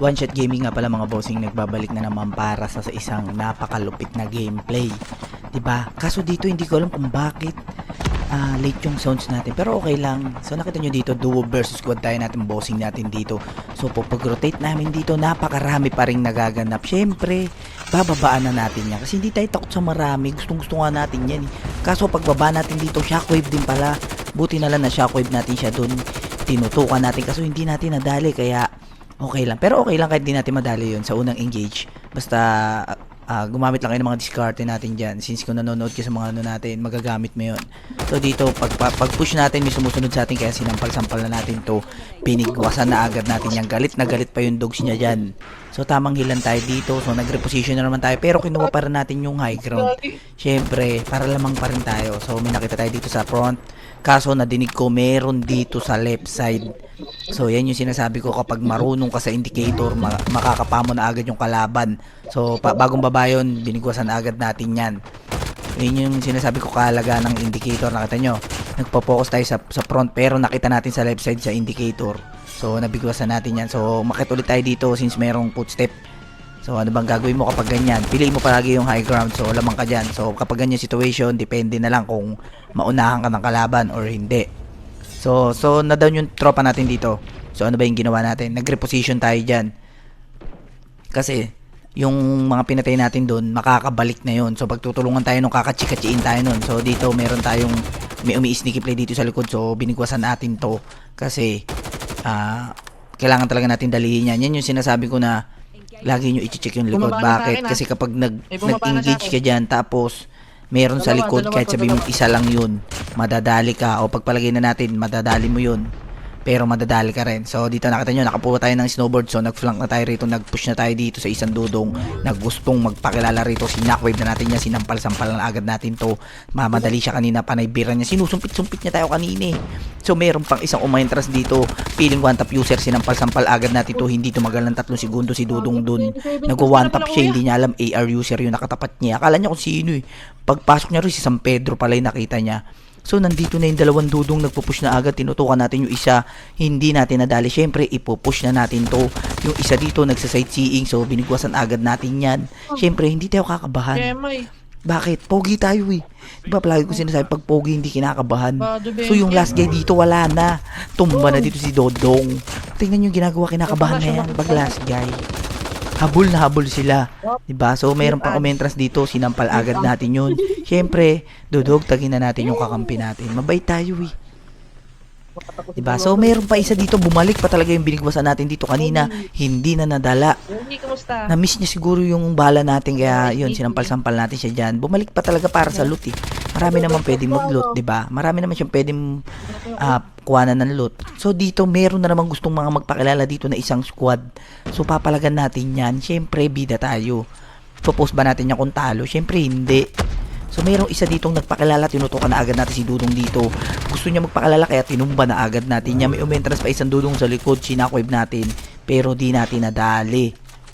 One Shot Gaming nga pala mga bossing, nagbabalik na naman para sa isang napakalupit na gameplay. 'Di ba? Kaso dito hindi ko alam kung bakit late yung sounds natin, pero okay lang. So nakita nyo dito, duo versus squad tayo natin, bossing natin dito. So pag-rotate namin dito, napakarami pa rin nagaganap. Syempre, bababaan na natin yan kasi hindi tayo takot sa marami. Gustong-gusto nga natin yan. Kaso pagbaba natin dito, shockwave din pala. Buti na lang na shockwave natin siya dun. Tinutukan natin kaso hindi natin nadali, kaya okay lang. Pero okay lang kahit di natin madali yun sa unang engage. Basta gumamit lang kayo ng mga discard natin dyan. Since kung nanonood ka sa mga ano natin, magagamit mo yun. So dito, pag push natin, may sumusunod sa atin, kaya sinampal-sampal na natin to. Pinigwasan na agad natin yan. Galit na galit pa yung dogs niya dyan. So tamang hilan tayo dito. So nag-reposition na naman tayo. Pero kinuha pa rin natin yung high ground. Syempre, para lamang pa rin tayo. So may nakita tayo dito sa front. Kaso nadinig ko meron dito sa left side. So yan yung sinasabi ko, kapag marunong ka sa indicator, makakapa mo na agad yung kalaban. So bagong baba yun, binigwasan na agad natin yan. Yun yung sinasabi ko, kahalaga ng indicator. Nakita nyo, nagpo-focus tayo sa front, pero nakita natin sa left side sa indicator. So nabigwasan natin yan. So makit ulit tayo dito since merong footstep. So ano bang gagawin mo kapag ganyan? Piliin mo palagi yung high ground. So lamang ka dyan. So kapag ganyan situation, depende na lang kung maunahan ka ng kalaban or hindi. So na-down yung tropa natin dito. So ano ba yung ginawa natin? Nag-reposition tayo dyan. Kasi yung mga pinatay natin doon, makakabalik na yun. So pagtutulungan tayo nung kakatsi-katsiin tayo nun. So dito meron tayong may umi-sneaky play dito sa likod. So binigwasan natin to. Kasi kailangan talaga natin dalihin yan. Yan yung sinasabi ko na lagi nyo i-check yung likod. Bakit? Kasi kapag nag-engage ka dyan, tapos meron sa likod, kahit sabihin mo isa lang yun, madadali ka. O pagpalagay na natin, madadali mo yun, pero madadali ka rin. So dito nakita nyo, nakapuha tayo ng snowboard. So nag-flank na tayo rito, nag-push na tayo dito sa isang dudong na gustong magpakilala rito. Sinackwave na natin yan, sinampal-sampal na agad natin to. Mamadali siya kanina, panaybiran niya, sinusumpit-sumpit niya tayo kanina. So meron pang isang umaintras dito, feeling one tap user, sinampal-sampal agad natin to. Hindi tumagal ng 3 segundo si Dudong dun. Nag-one tap siya, hindi niya alam AR user yung nakatapat niya. Akala niya kung sino eh. Pagpasok niya rin si San Pedro pala yung nakita niya. So nandito na yung dalawang Dudong, nagpupush na agad, tinutukan natin yung isa, hindi natin nadali. Syempre ipupush na natin to. Yung isa dito nagsa-sightseeing, so binigwasan agad natin yan. Syempre hindi tayo kakabahan. Bakit? Pogi tayo eh. Diba palagi ko sinasabi, pag pogi hindi kinakabahan. So yung last guy dito wala na. Tumba na dito si Dodong. Tingnan yung ginagawa, kinakabahan na yan pag last guy. Habol na habol sila. Diba? So mayroon pang umentras dito, sinampal agad natin yun. Syempre, Dodog, tagin na natin yung kakampi natin. Mabait tayo eh. Diba? So mayroon pa isa dito, bumalik pa talaga yung binigwasan natin dito kanina, hindi na nadala. Na-miss niya siguro yung bala natin, kaya yun, sinampal-sampal natin siya dyan. Bumalik pa talaga para sa loot eh. Marami naman pwedeng mag-loot, diba? Marami naman siyang pwedeng kuhanan ng loot. So dito, meron na naman gustong mga magpakilala dito na isang squad. So papalagan natin yan. Siyempre, bida tayo. Popost ba natin yan kung talo? Siyempre, hindi. So mayroong isa ditong nagpakilala, tinutukan na agad natin si Dudong dito. Gusto niya magpakilala kaya tinumba na agad natin niya. May umentras pa isang Dudong sa likod, sinackwave natin, pero di natin nadali.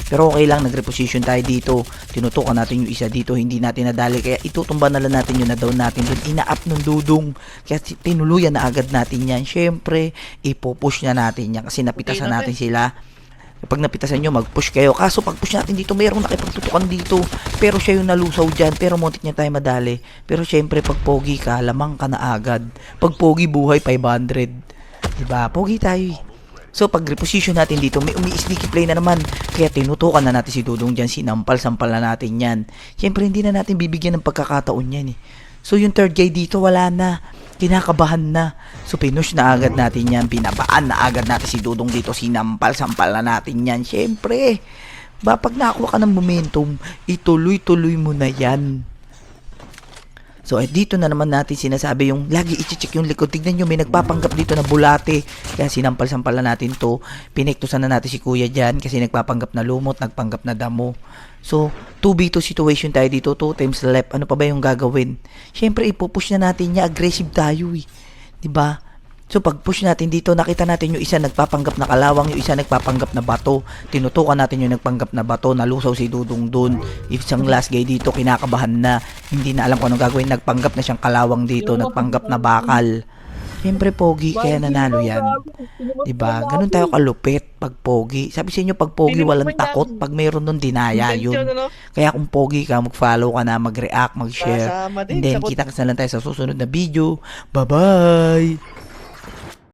Pero okay lang, nag-reposition tayo dito. Tinutukan natin yung isa dito, hindi natin nadali, kaya itutumba na lang natin yung na-down natin doon. Ina-up ng Dudong, kaya tinuluyan na agad natin yan. Syempre, ipupush na natin yan kasi napitasan natin sila. Pag napitasan nyo, mag-push kayo. Kaso pag-push natin dito, mayroong nakipagtutukan dito. Pero siya yung nalusaw dyan. Pero muntik niya tayo madali. Pero syempre, pag pogi ka, lamang ka na agad. Pag pogi, buhay 500. Diba? Pogi tayo eh. So pag reposition natin dito, may umi-sneaky play na naman. Kaya tinutukan na natin si Dudong dyan. Sinampal-sampal na natin yan. Syempre, hindi na natin bibigyan ng pagkakataon yan eh. So yung third guy dito, wala na. Kinakabahan na. So pinush na agad natin yan. Pinabaan na agad natin si Dudong dito. Sinampal-sampal na natin yan. Syempre, pag nakakuha ka ng momentum, ituloy-tuloy mo na yan. So dito na naman natin sinasabi yung lagi i-check yung likod. Tignan nyo, may nagpapanggap dito na bulate. Kaya sinampal-sampal na natin to. Pinektusan na natin si kuya dyan kasi nagpapanggap na lumot, nagpanggap na damo. So 2v2 situation tayo dito, 2 times left. Ano pa ba yung gagawin? Syempre ipupush na natin niya, aggressive tayo eh. 'Di ba? So pag push natin dito, nakita natin yung isa nagpapanggap na kalawang, yung isa nagpapanggap na bato. Tinutukan natin yung nagpanggap na bato, nalusaw si Dudong dun. Isang last guy dito, kinakabahan na, hindi na alam kung anong gagawin, nagpanggap na siyang kalawang dito, nagpanggap na bakal. Siyempre pogi kaya nanalo yan. Diba? Ganun tayo kalupit pag pogi. Sabi sa inyo, pag pogi walang takot. Pag mayroon nun, dinaya Intensyon, yun. ano? Kaya kung pogi ka, mag-follow ka na, mag-react, mag-share. Kasama And din then, sa kita ka na lang tayo sa susunod na video. Bye-bye!